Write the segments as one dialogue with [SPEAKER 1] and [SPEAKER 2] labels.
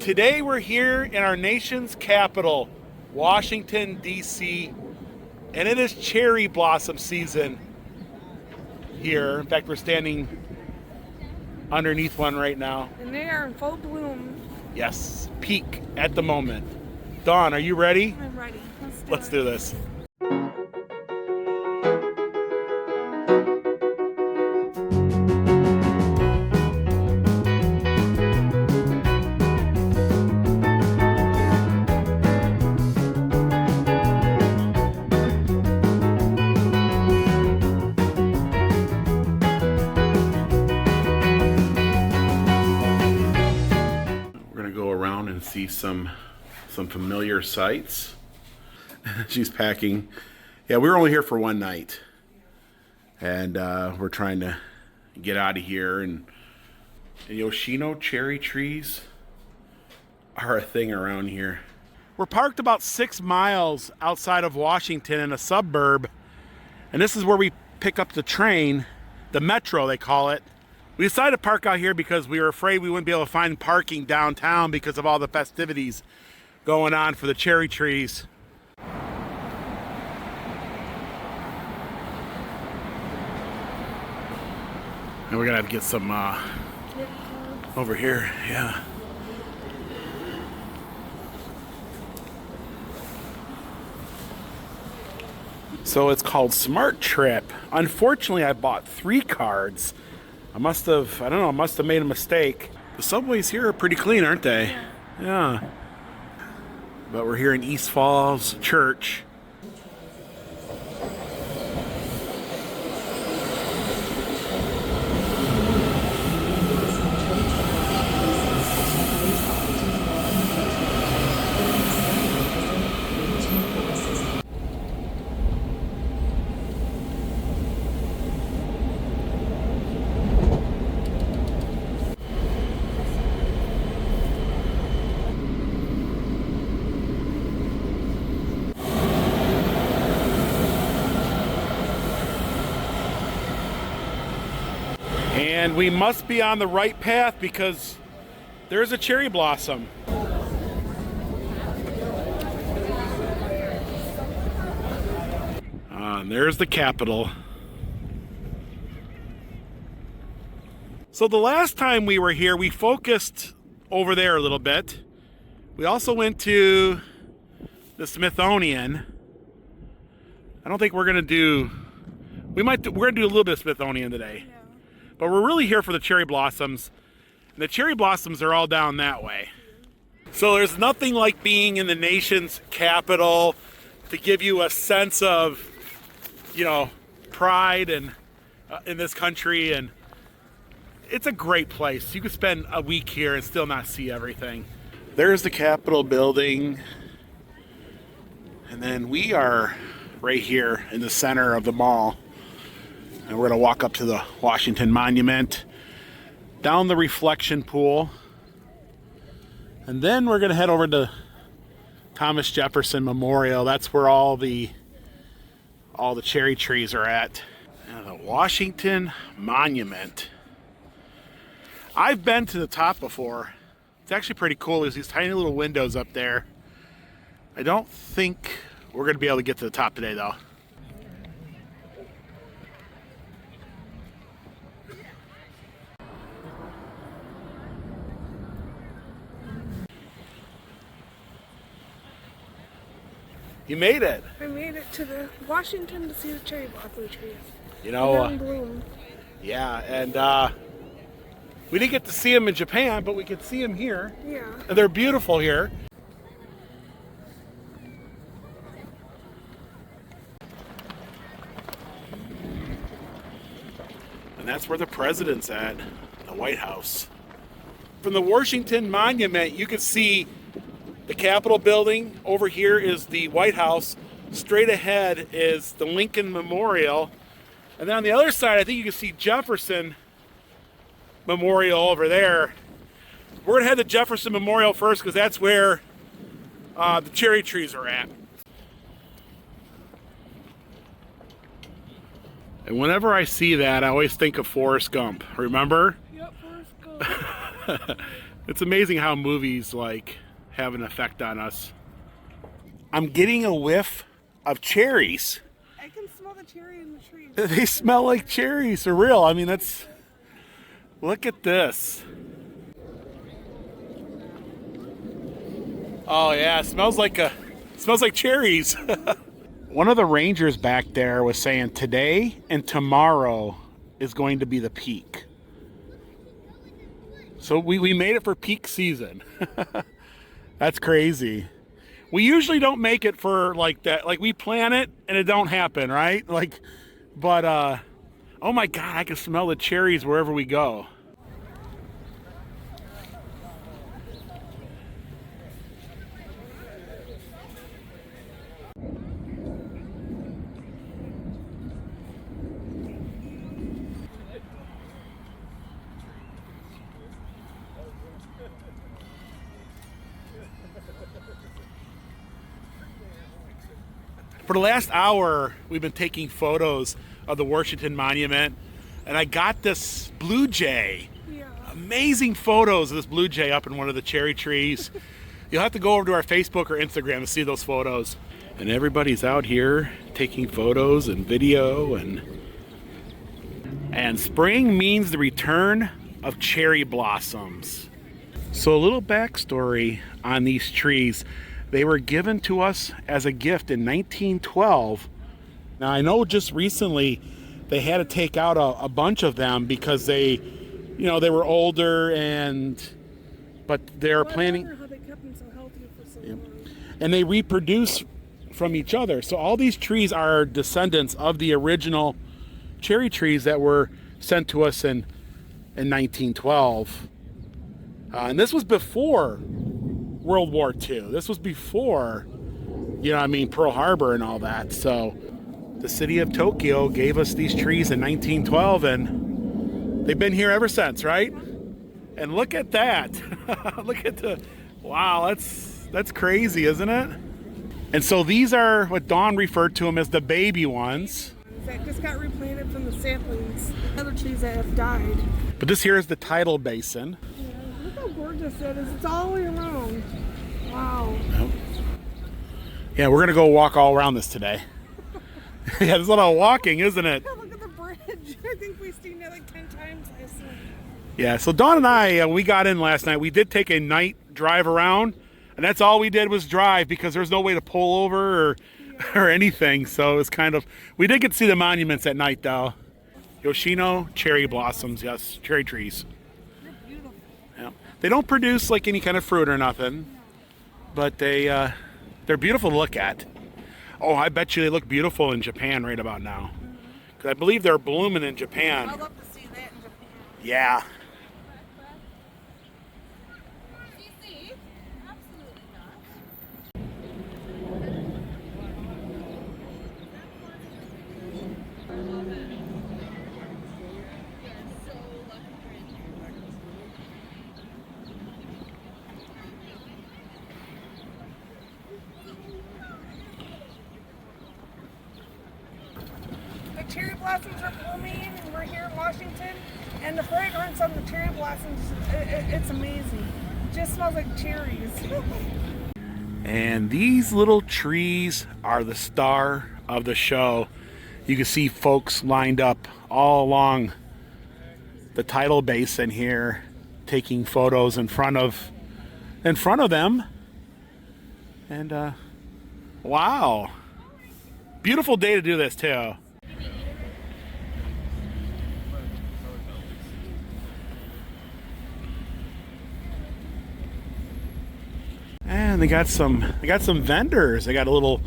[SPEAKER 1] Today we're here in our nation's capital, Washington, D.C., and it is cherry blossom season here. In fact, we're standing underneath one right now.
[SPEAKER 2] And they are in full bloom.
[SPEAKER 1] Yes, peak at the moment. Dawn, are you ready?
[SPEAKER 2] I'm ready.
[SPEAKER 1] Let's do this. See some familiar sights. She's packing. Yeah, we were only here for one night, and we're trying to get out of here. And Yoshino cherry trees are a thing around here. We're parked about 6 miles outside of Washington in a suburb, and this is where we pick up the train, the metro they call it. We decided to park out here because we were afraid we wouldn't be able to find parking downtown because of all the festivities going on for the cherry trees. And we're gonna have to get some over here, yeah. So it's called Smart Trip. Unfortunately, I bought 3 cards. I must have made a mistake. The subways here are pretty clean, aren't they? Yeah. But we're here in East Falls Church. And we must be on the right path because there's a cherry blossom. And there's the Capitol. So the last time we were here, we focused over there a little bit. We also went to the Smithsonian. I don't think we're gonna do, we're gonna do a little bit of Smithsonian today. Yeah. But we're really here for the cherry blossoms. And the cherry blossoms are all down that way. So there's nothing like being in the nation's capital to give you a sense of, pride and in this country. And it's a great place. You could spend a week here and still not see everything. There's the Capitol building. And then we are right here in the center of the mall. And we're going to walk up to the Washington Monument, down the reflection pool, and then we're going to head over to Thomas Jefferson Memorial. That's where all the cherry trees are at. And the Washington Monument. I've been to the top before. It's actually pretty cool. There's these tiny little windows up there. I don't think we're going to be able to get to the top today, though. You made it.
[SPEAKER 2] I made it to the Washington to see the cherry blossom trees.
[SPEAKER 1] Bloom. Yeah, and we didn't get to see them in Japan, but we could see them here.
[SPEAKER 2] Yeah.
[SPEAKER 1] And they're beautiful here. And that's where the president's at, the White House. From the Washington Monument, you can see the Capitol building. Over here is the White House. Straight ahead is the Lincoln Memorial. And then on the other side, I think you can see Jefferson Memorial over there. We're going to head to Jefferson Memorial first because that's where the cherry trees are at. And whenever I see that, I always think of Forrest Gump. Remember?
[SPEAKER 2] Yep, Forrest Gump.
[SPEAKER 1] It's amazing how movies like have an effect on us. I'm getting a whiff of cherries.
[SPEAKER 2] I can smell the cherry in the trees.
[SPEAKER 1] They smell like cherries for real. I mean, that's, look at this. Oh yeah, it smells like cherries. One of the rangers back there was saying today and tomorrow is going to be the peak. So we made it for peak season. That's crazy. We usually don't make it for like that. Like we plan it and it don't happen, right? Like, but oh my God, I can smell the cherries wherever we go. For the last hour, we've been taking photos of the Washington Monument, and I got this blue jay.
[SPEAKER 2] Yeah.
[SPEAKER 1] Amazing photos of this blue jay up in one of the cherry trees. You'll have to go over to our Facebook or Instagram to see those photos. And everybody's out here taking photos and video, and spring means the return of cherry blossoms. So a little backstory on these trees. They were given to us as a gift in 1912. Now I know just recently they had to take out a bunch of them because they were older, but they're planning.
[SPEAKER 2] I wonder how they kept them so healthy for so long.
[SPEAKER 1] And they reproduce from each other. So all these trees are descendants of the original cherry trees that were sent to us in 1912. And this was before World War II. This was before, Pearl Harbor and all that. So the city of Tokyo gave us these trees in 1912, and they've been here ever since, right? And look at that. Look at wow, that's crazy, isn't it? And so these are what Dawn referred to them as the baby ones.
[SPEAKER 2] That just got replanted from the saplings. Other trees that have died.
[SPEAKER 1] But this here is the tidal basin.
[SPEAKER 2] Look how gorgeous that is. It's all the way around. Wow.
[SPEAKER 1] Yeah, we're going to go walk all around this today. Yeah, there's a lot of walking, isn't it?
[SPEAKER 2] Yeah, look at the bridge. I think we've seen it like 10 times.
[SPEAKER 1] Yeah, so Dawn and I, we got in last night. We did take a night drive around, and that's all we did was drive because there's no way to pull over or anything. So it was kind of, we did get to see the monuments at night, though. Yoshino cherry blossoms, yes, cherry trees.
[SPEAKER 2] They're beautiful.
[SPEAKER 1] Yeah. They don't produce like any kind of fruit or nothing, but they're beautiful to look at. Oh, I bet you they look beautiful in Japan right about now. Because I believe they're blooming in Japan.
[SPEAKER 2] I'd love to see that in Japan.
[SPEAKER 1] Yeah.
[SPEAKER 2] The cherry blossoms are blooming. We're here in Washington, and the fragrance of the cherry blossoms, it's amazing. It just smells like cherries.
[SPEAKER 1] And these little trees are the star of the show. You can see folks lined up all along the tidal basin here, taking photos in front of them. And wow, beautiful day to do this too. And they got some vendors. They got a little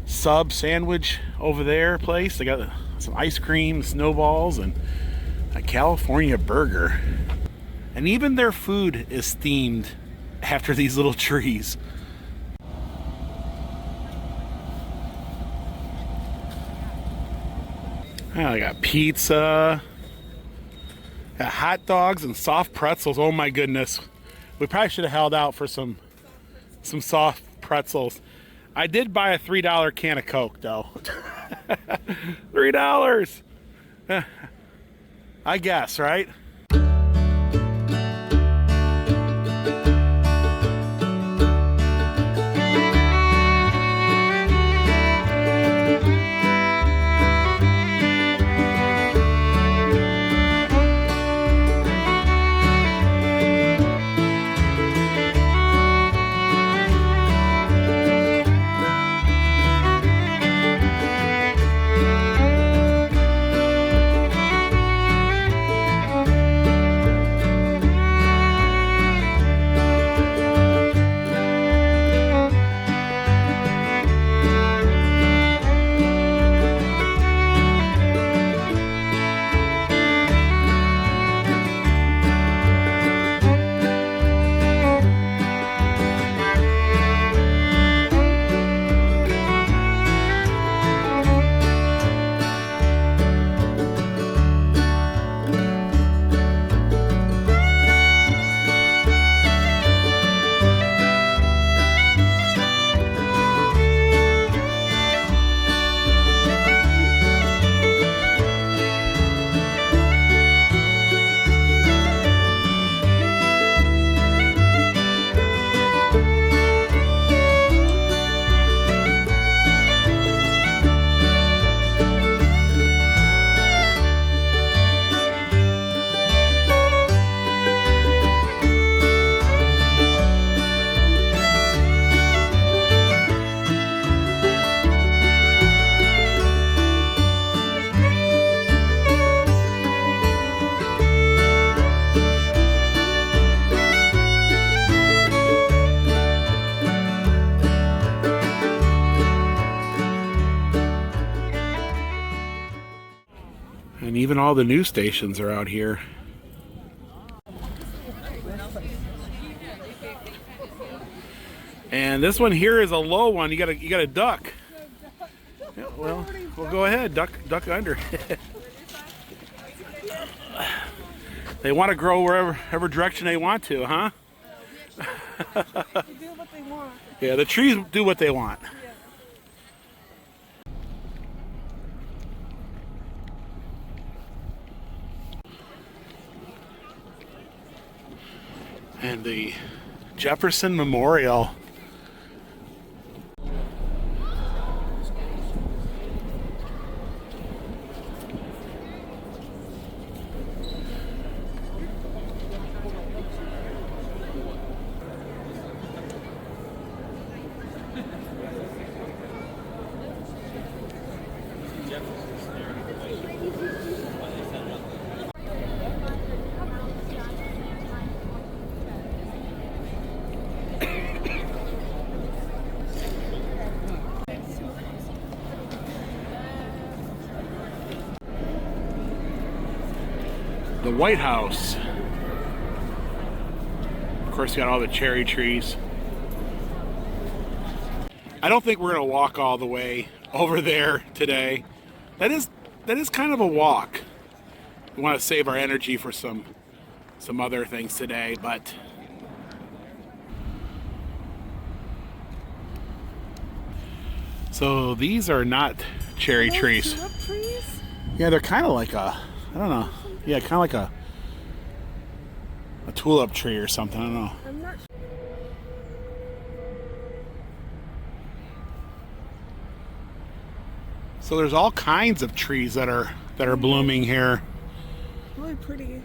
[SPEAKER 1] sub sandwich over there place. They got some ice cream, snowballs, and a California burger. And even their food is themed after these little trees. Oh, they got pizza, got hot dogs and soft pretzels. Oh my goodness. We probably should have held out for some soft pretzels. I did buy a $3 can of Coke though. $3. I guess, right? even all the news stations are out here. And this one here is a low one. You gotta duck. Yeah, well, go ahead, duck under. They want to grow wherever direction they want to, huh?
[SPEAKER 2] They do what they want.
[SPEAKER 1] Yeah, the trees do what they want. And the Jefferson Memorial. The White House. Of course, you got all the cherry trees. I don't think we're gonna walk all the way over there today. That is kind of a walk. We want to save our energy for some other things today, but so these are not cherry trees.
[SPEAKER 2] Tulip trees?
[SPEAKER 1] Yeah, they're kind of like I don't know. Yeah, kind of like a tulip tree or something. I don't know.
[SPEAKER 2] I'm not sure.
[SPEAKER 1] So there's all kinds of trees that are blooming here.
[SPEAKER 2] Really pretty.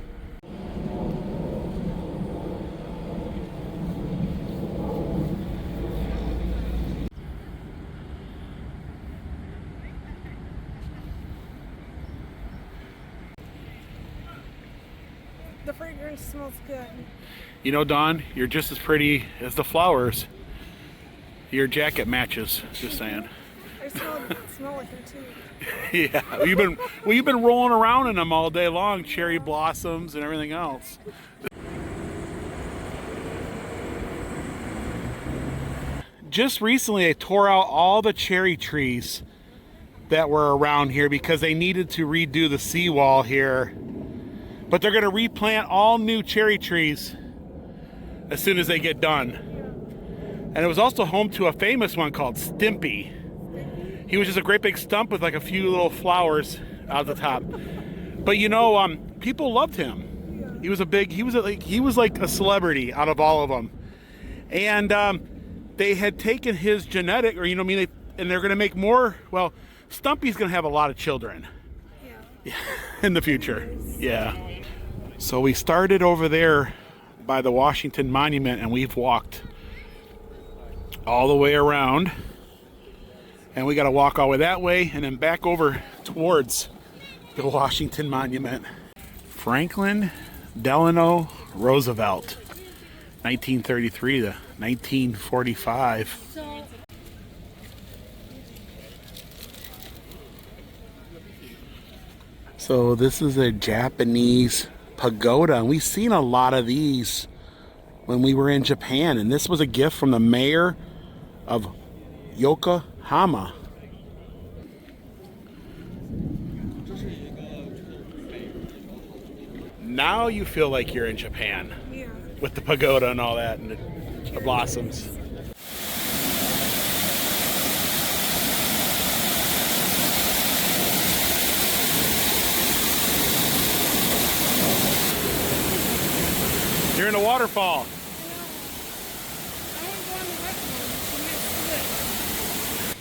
[SPEAKER 2] The fragrance smells good.
[SPEAKER 1] You know, Dawn, you're just as pretty as the flowers. Your jacket matches. Just saying.
[SPEAKER 2] I smell like it too.
[SPEAKER 1] Yeah, you've been rolling around in them all day long. Cherry blossoms and everything else. Just recently, they tore out all the cherry trees that were around here because they needed to redo the seawall here. But they're going to replant all new cherry trees as soon as they get done. And it was also home to a famous one called Stimpy. He was just a great big stump with like a few little flowers out the top. But you know, people loved him. He was like a celebrity out of all of them. And they had taken his genetic, or and they're going to make more. Well, Stumpy's going to have a lot of children. Yeah. In the future. Yeah. So we started over there by the Washington Monument, and we've walked all the way around. And we got to walk all the way that way and then back over towards the Washington Monument. Franklin Delano Roosevelt, 1933 to 1945. So this is a Japanese pagoda, and we've seen a lot of these when we were in Japan, and this was a gift from the mayor of Yokohama. Now you feel like you're in Japan.
[SPEAKER 2] Yeah.
[SPEAKER 1] With the pagoda and all that and the blossoms. You're in a waterfall.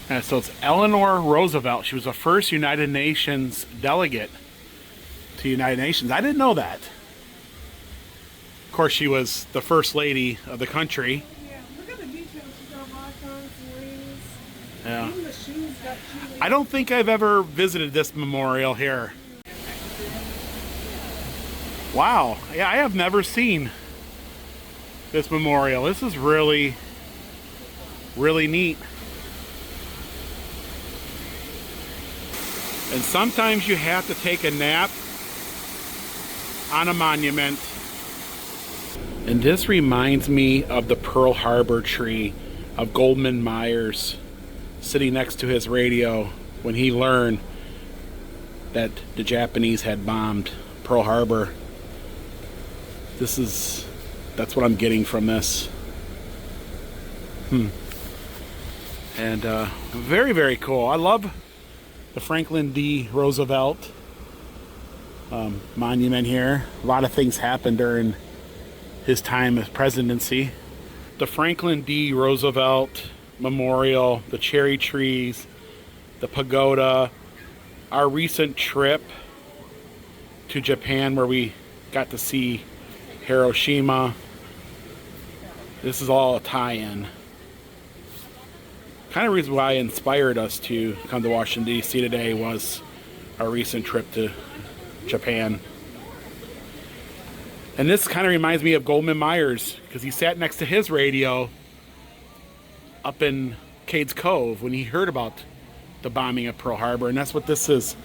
[SPEAKER 1] And so it's Eleanor Roosevelt. She was the first United Nations delegate to United Nations. I didn't know that. Of course, she was the first lady of the country.
[SPEAKER 2] Yeah, look at the details. She's got icons and rings.
[SPEAKER 1] Yeah.
[SPEAKER 2] Even the shoes got shoes.
[SPEAKER 1] I don't think I've ever visited this memorial here. Wow. Yeah, I have never seen this memorial. This is really, really neat. And sometimes you have to take a nap on a monument. And this reminds me of the Pearl Harbor tree of Goldman Myers sitting next to his radio when he learned that the Japanese had bombed Pearl Harbor. That's what I'm getting from this. And very, very cool. I love the Franklin D. Roosevelt monument here. A lot of things happened during his time as presidency. The Franklin D. Roosevelt Memorial, the cherry trees, the pagoda, our recent trip to Japan where we got to see Hiroshima. This is all a tie-in. Kind of reason why inspired us to come to Washington, D.C. today was our recent trip to Japan. And this kind of reminds me of Goldman Myers because he sat next to his radio up in Cades Cove when he heard about the bombing of Pearl Harbor, and that's what this is.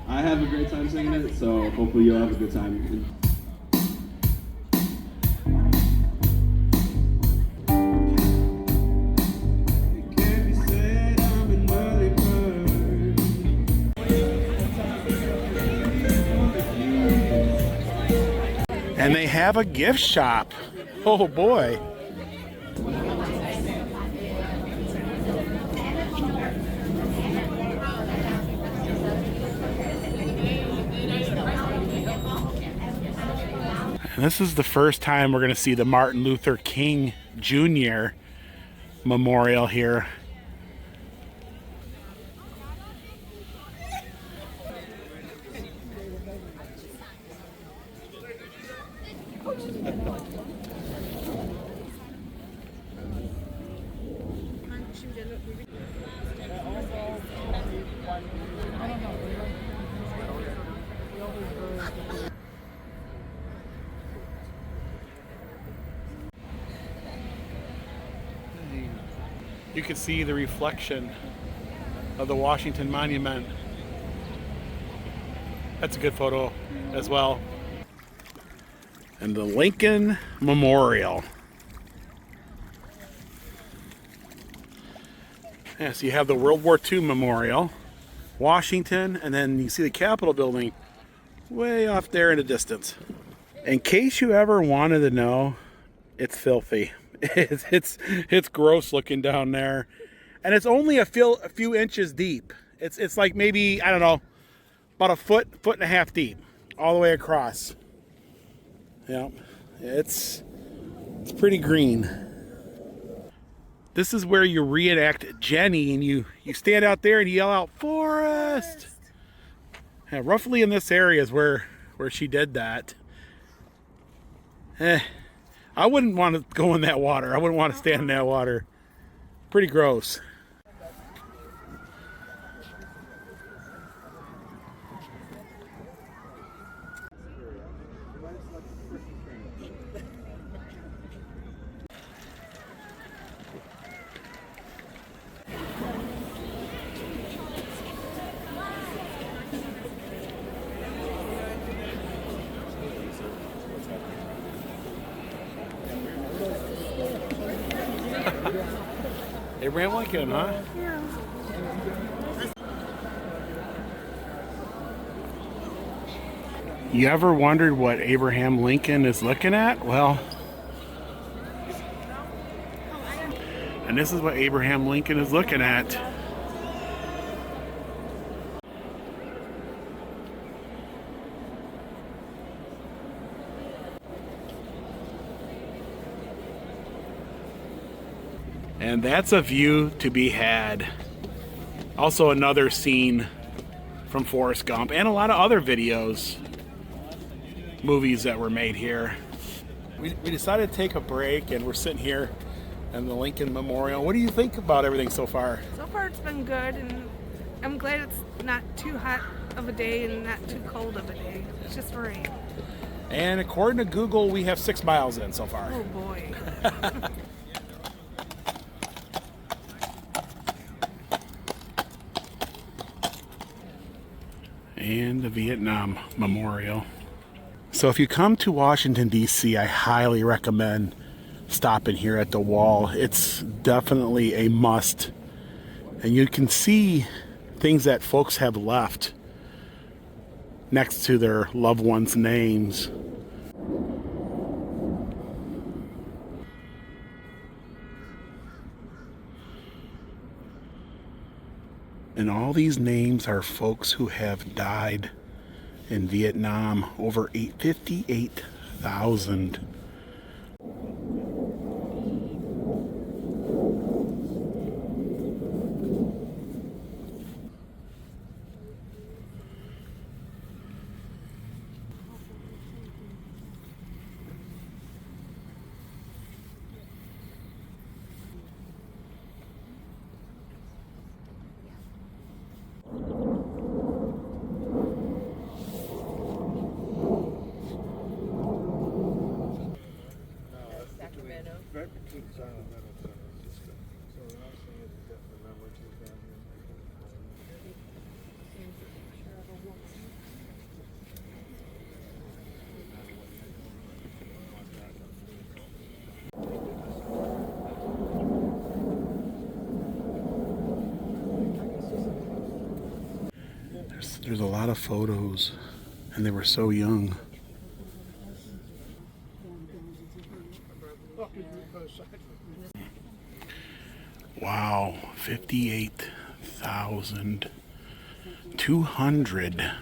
[SPEAKER 3] I have a great time singing it, so hopefully you'll have a good time.
[SPEAKER 1] And they have a gift shop. Oh boy. And this is the first time we're going to see the Martin Luther King Jr. Memorial here. You can see the reflection of the Washington Monument. That's a good photo as well. And the Lincoln Memorial. Yeah, so you have the World War II Memorial, Washington, and then you see the Capitol building way off there in the distance. In case you ever wanted to know, it's filthy. It's gross looking down there, and it's only a few inches deep. It's like maybe, I don't know, about a foot and a half deep, all the way across. Yeah, it's pretty green. This is where you reenact Jenny, and you stand out there and you yell out "Forest!" Yeah, roughly in this area is where she did that. I wouldn't want to go in that water. I wouldn't want to stand in that water. Pretty gross. Abraham Lincoln, huh?
[SPEAKER 2] Yeah.
[SPEAKER 1] You ever wondered what Abraham Lincoln is looking at? Well, and this is what Abraham Lincoln is looking at. And that's a view to be had. Also another scene from Forrest Gump and a lot of other videos, movies that were made here. We decided to take a break, and we're sitting here in the Lincoln Memorial. What do you think about everything so far?
[SPEAKER 2] So far it's been good, and I'm glad it's not too hot of a day and not too cold of a day. It's just right.
[SPEAKER 1] And according to Google, we have 6 miles in so far.
[SPEAKER 2] Oh boy.
[SPEAKER 1] And the Vietnam Memorial. So if you come to Washington, D.C., I highly recommend stopping here at the wall. It's definitely a must. And you can see things that folks have left next to their loved ones' names. And all these names are folks who have died in Vietnam, over 58,000. There's a lot of photos, and they were so young. Wow, 58,200.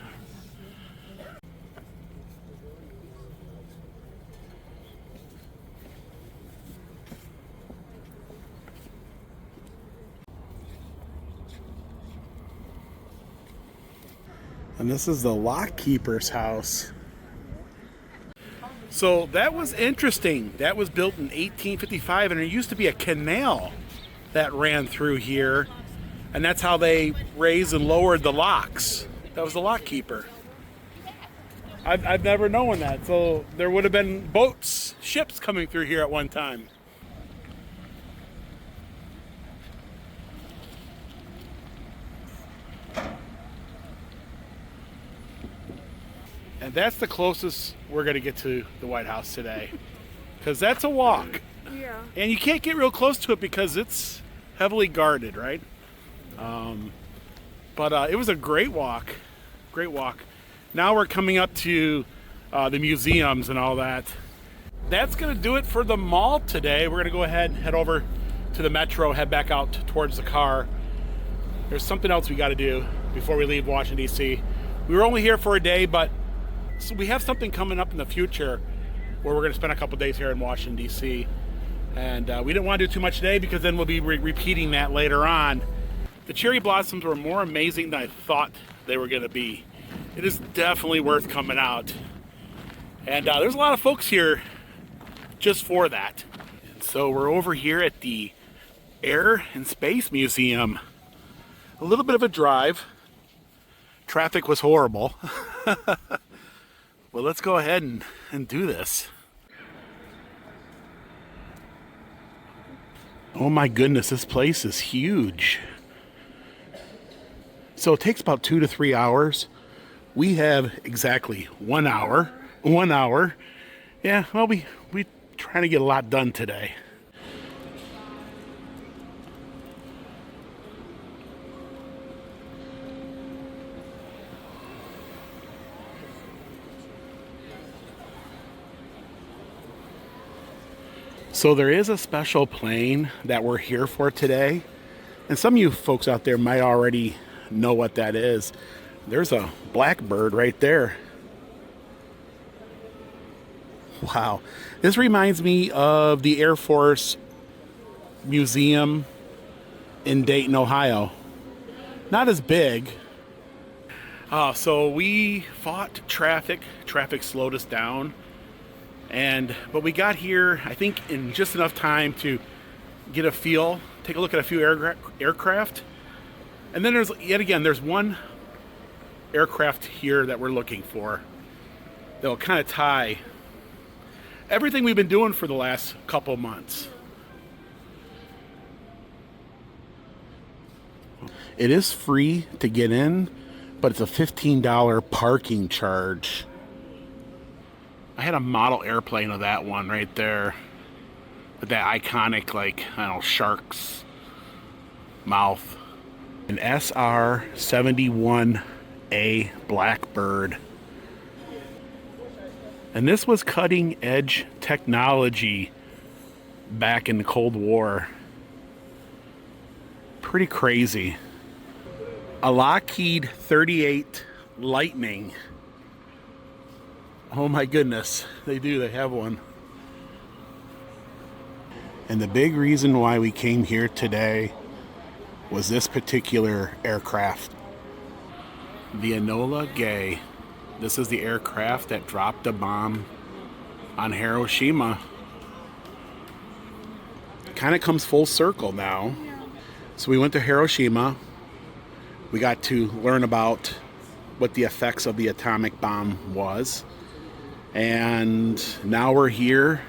[SPEAKER 1] And this is the lock keeper's house. So that was interesting. That was built in 1855, and there used to be a canal that ran through here, and that's how they raised and lowered the locks. That was the lock keeper. I've never known that. So there would have been boats, ships coming through here at one time. And that's the closest we're going to get to the White House today, because that's a walk.
[SPEAKER 2] Yeah.
[SPEAKER 1] And you can't get real close to it because it's heavily guarded, right? But it was a great walk. Great walk. Now we're coming up to the museums and all that. That's going to do it for the mall today. We're going to go ahead and head over to the metro, head back out towards the car. There's something else we got to do before we leave Washington, D.C. We were only here for a day, but so we have something coming up in the future where we're going to spend a couple days here in Washington, D.C. And we didn't want to do too much today because then we'll be repeating that later on. The cherry blossoms were more amazing than I thought they were going to be. It is definitely worth coming out. And there's a lot of folks here just for that. And so we're over here at the Air and Space Museum. A little bit of a drive. Traffic was horrible. Well, let's go ahead and do this. Oh my goodness, this place is huge. So it takes about 2 to 3 hours. We have exactly 1 hour. 1 hour. Yeah, well, we trying to get a lot done today. So there is a special plane that we're here for today. And some of you folks out there might already know what that is. There's a blackbird right there. Wow. This reminds me of the Air Force Museum in Dayton, Ohio. Not as big. So we fought traffic. Traffic slowed us down. But we got here, I think, in just enough time to get a feel, take a look at a few aircraft. And then there's one aircraft here that we're looking for that will kind of tie everything we've been doing for the last couple months. It is free to get in, but it's a $15 parking charge. I had a model airplane of that one right there, with that iconic, like, I don't know, shark's mouth. An SR-71A Blackbird. And this was cutting edge technology back in the Cold War. Pretty crazy. A Lockheed 38 Lightning. Oh my goodness, they have one. And the big reason why we came here today was this particular aircraft. The Enola Gay. This is the aircraft that dropped a bomb on Hiroshima. Kind of comes full circle now. So we went to Hiroshima. We got to learn about what the effects of the atomic bomb was. And now we're here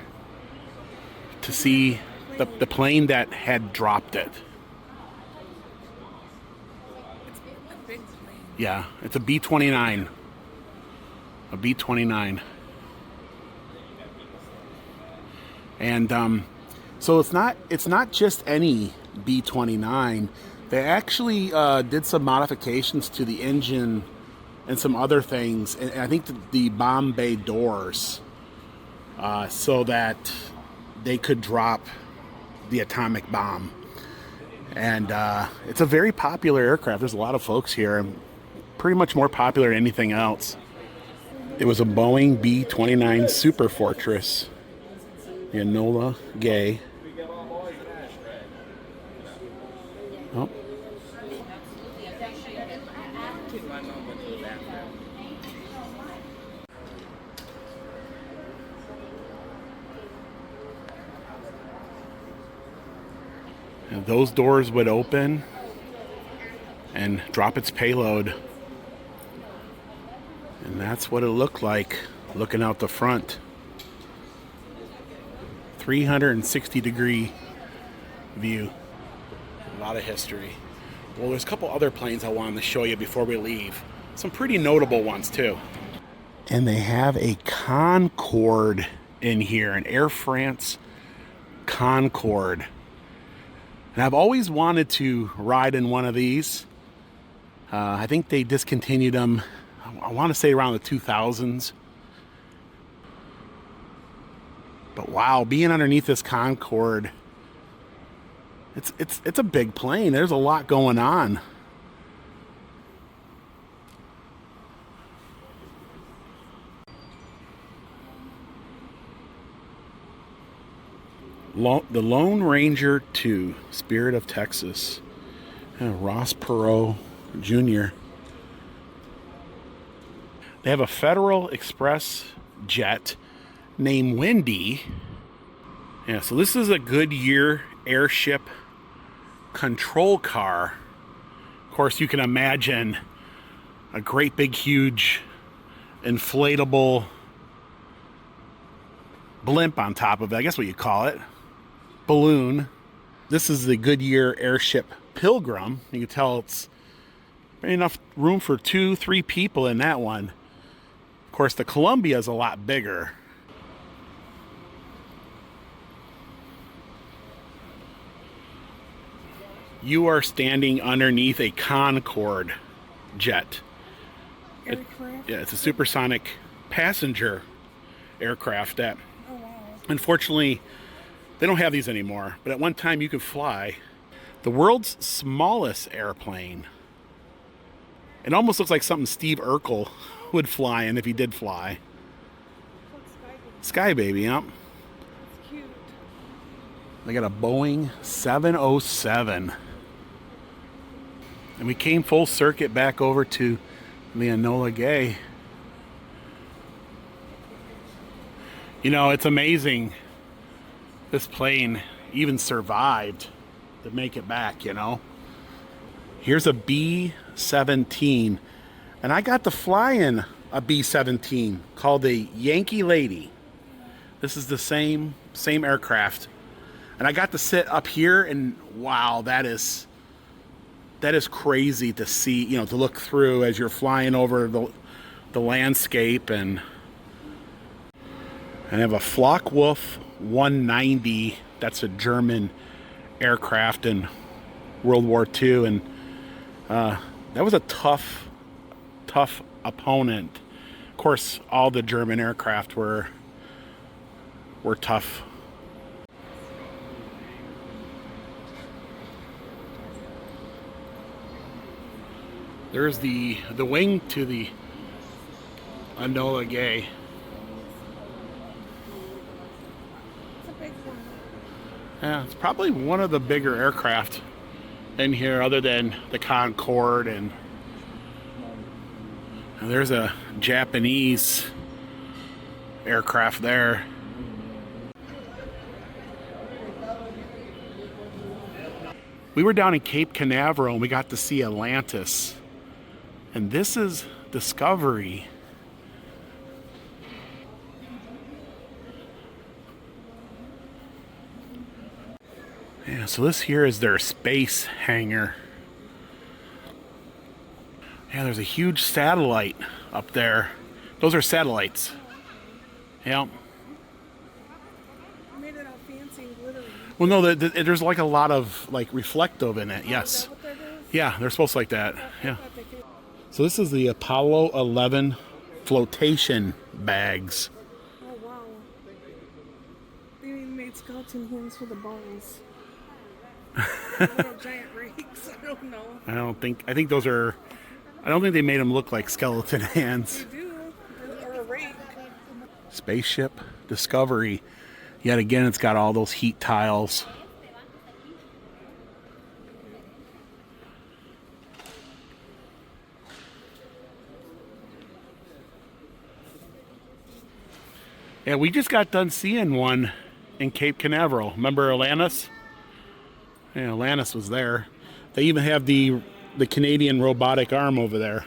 [SPEAKER 1] to see the plane that had dropped it.
[SPEAKER 2] It's a big plane.
[SPEAKER 1] Yeah, it's a B-29. A B-29. And so it's not just any B-29. They actually did some modifications to the engine and some other things, and I think the bomb bay doors, so that they could drop the atomic bomb. And it's a very popular aircraft. There's a lot of folks here, and pretty much more popular than anything else. It was a Boeing B-29 Super Fortress, the Enola Gay. Oh. And those doors would open and drop its payload. And that's what it looked like looking out the front. 360-degree view. A lot of history. Well, there's a couple other planes I wanted to show you before we leave. Some pretty notable ones too. And they have a Concorde in here, an Air France Concorde. And I've always wanted to ride in one of these. I think they discontinued them, I want to say around the 2000s. But wow, being underneath this Concorde, it's a big plane. There's a lot going on. The Lone Ranger 2, Spirit of Texas. Ross Perot Jr. They have a Federal Express jet named Windy. Yeah, so this is a Goodyear airship control car. Of course, you can imagine a great big huge inflatable blimp on top of it. I guess what you call it. Balloon. This is the Goodyear airship Pilgrim. You can tell it's enough room for 2-3 people in that one. Of course, the Columbia is a lot bigger. You are standing underneath a Concorde jet. It's a supersonic passenger aircraft that, unfortunately, they don't have these anymore. But at one time you could fly. The world's smallest airplane. It almost looks like something Steve Urkel would fly in if he did fly. Sky Baby, yep.
[SPEAKER 2] It's cute.
[SPEAKER 1] They got a Boeing 707. And we came full circuit back over to the Enola Gay. You know, it's amazing this plane even survived to make it back, you know. Here's a B-17. And I got to fly in a B-17 called the Yankee Lady. This is the same aircraft. And I got to sit up here, and wow, that is that is crazy to see, you know, to look through as you're flying over the landscape. And I have a Flocke-Wulf 190. That's a German aircraft in World War II, and that was a tough opponent. Of course, all the German aircraft were tough. There's the wing to the Enola Gay.
[SPEAKER 2] It's a big one.
[SPEAKER 1] Yeah, it's probably one of the bigger aircraft in here, other than the Concorde, and there's a Japanese aircraft there. We were down in Cape Canaveral and we got to see Atlantis. And this is Discovery. Yeah, so this here is their space hangar. Yeah, there's a huge satellite up there. Those are satellites. Yeah.
[SPEAKER 2] Made it all fancy and glittery.
[SPEAKER 1] Well, no, there's like a lot of like reflective in it. Yes.
[SPEAKER 2] Is that what that is?
[SPEAKER 1] Yeah, they're supposed to like that. Yeah.
[SPEAKER 2] I thought they could-
[SPEAKER 1] So this is the Apollo 11 flotation bags.
[SPEAKER 2] Oh wow. They even made skeleton hands for the balls. Little giant rakes. I don't know.
[SPEAKER 1] I think those are, I don't think they made them look like skeleton hands.
[SPEAKER 2] They do. Or a rake.
[SPEAKER 1] Spaceship Discovery. Yet again, it's got all those heat tiles. Yeah, we just got done seeing one in Cape Canaveral. Remember Atlantis? Yeah, Atlantis was there. They even have the Canadian robotic arm over there.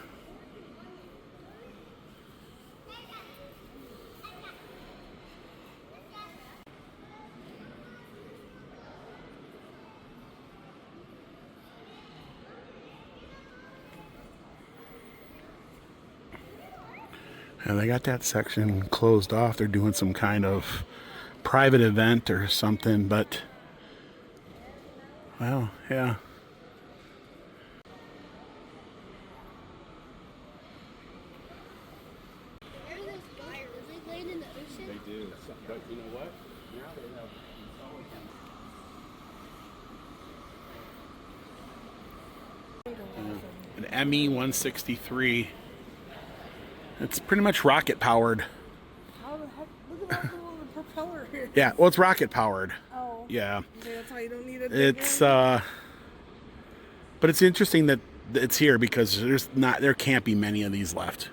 [SPEAKER 1] And they got that section closed off. They're doing some kind of private event or something, but well, yeah.
[SPEAKER 4] Where are those wires? They laid in the ocean?
[SPEAKER 3] They do, but you know what? Now they have
[SPEAKER 1] An ME 163. It's pretty much rocket powered.
[SPEAKER 2] How the heck? Look at that little propeller here.
[SPEAKER 1] Yeah, well, it's rocket powered.
[SPEAKER 2] Oh.
[SPEAKER 1] Yeah.
[SPEAKER 2] Okay, that's why you don't need a big
[SPEAKER 1] It's
[SPEAKER 2] one.
[SPEAKER 1] but it's interesting that it's here because there can't be many of these left.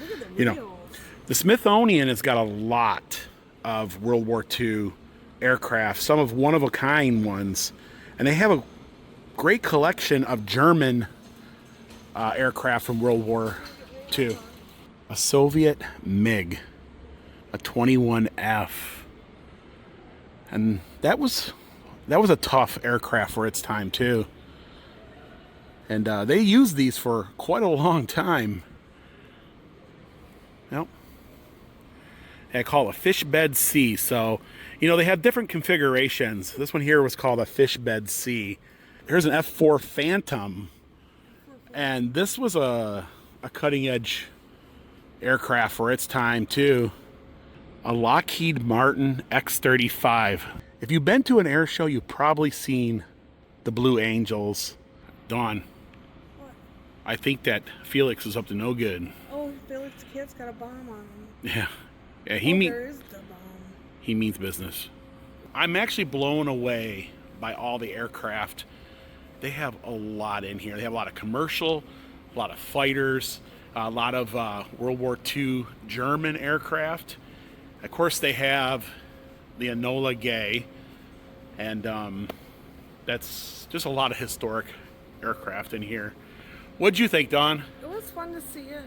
[SPEAKER 2] Look at the
[SPEAKER 1] You know,
[SPEAKER 2] wheels.
[SPEAKER 1] the Smithsonian has got a lot of World War II aircraft, some of one-of-a-kind ones, and they have a great collection of German aircraft from World War II. A Soviet MiG, a 21F, and that was a tough aircraft for its time too. And they used these for quite a long time. Yep. They call it a fish bed C. So, you know, they have different configurations. This one here was called a fish bed C. Here's an F4 Phantom, and this was a cutting edge aircraft for its time too. A Lockheed Martin X-35. If you've been to an air show, you've probably seen the Blue Angels. Dawn,
[SPEAKER 2] What?
[SPEAKER 1] I think that Felix is up to no good.
[SPEAKER 2] Oh, Felix the kid's got a bomb on him.
[SPEAKER 1] Yeah,
[SPEAKER 2] There is the bomb.
[SPEAKER 1] he means business. I'm actually blown away by all the aircraft. They have a lot in here. They have a lot of commercial, a lot of fighters, a lot of World War II German aircraft. Of course, they have the Enola Gay, and that's just a lot of historic aircraft in here. What'd you think, Dawn?
[SPEAKER 2] It was fun to see it.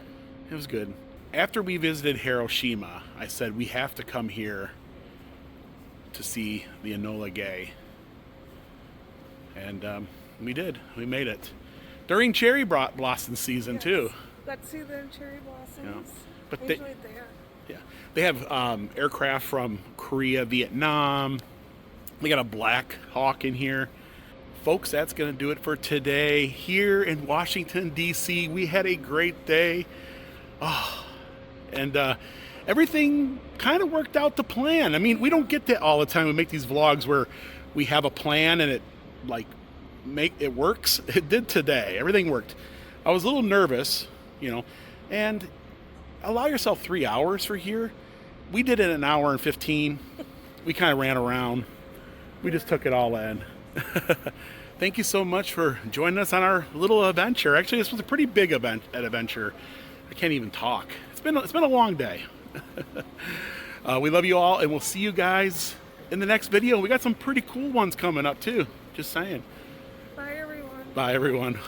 [SPEAKER 1] It was good. After we visited Hiroshima, I said we have to come here to see the Enola Gay. And We did. We made it. During cherry blossom season, too.
[SPEAKER 2] Got to see the cherry blossoms.
[SPEAKER 1] But
[SPEAKER 2] Enjoyed there.
[SPEAKER 1] yeah, they have aircraft from Korea, Vietnam. They got a Black Hawk in here. Folks, that's going to do it for today here in Washington, D.C. We had a great day. Oh, and everything kind of worked out to plan. I mean, we don't get that all the time. We make these vlogs where we have a plan and it it works. It did today. Everything worked. I was a little nervous, and allow yourself 3 hours for here. We did it in 1 hour and 15. We kind of ran around. We just took it all in. Thank you so much for joining us on our little adventure. Actually, this was a pretty big adventure. I can't even talk. It's been a long day. We love you all, and we'll see you guys in the next video. We got some pretty cool ones coming up too. Just saying.
[SPEAKER 2] Bye, everyone.
[SPEAKER 1] Bye, everyone.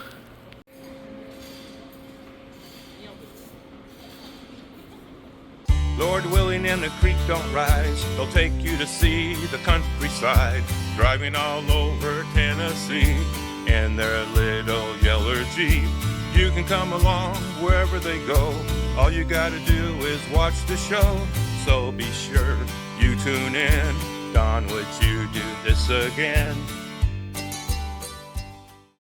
[SPEAKER 5] Lord willing and the creek don't rise, they'll take you to see the countryside, driving all over Tennessee in their little yellow Jeep. You can come along wherever they go, all you gotta do is watch the show, so be sure you tune in. Don, would you do this again?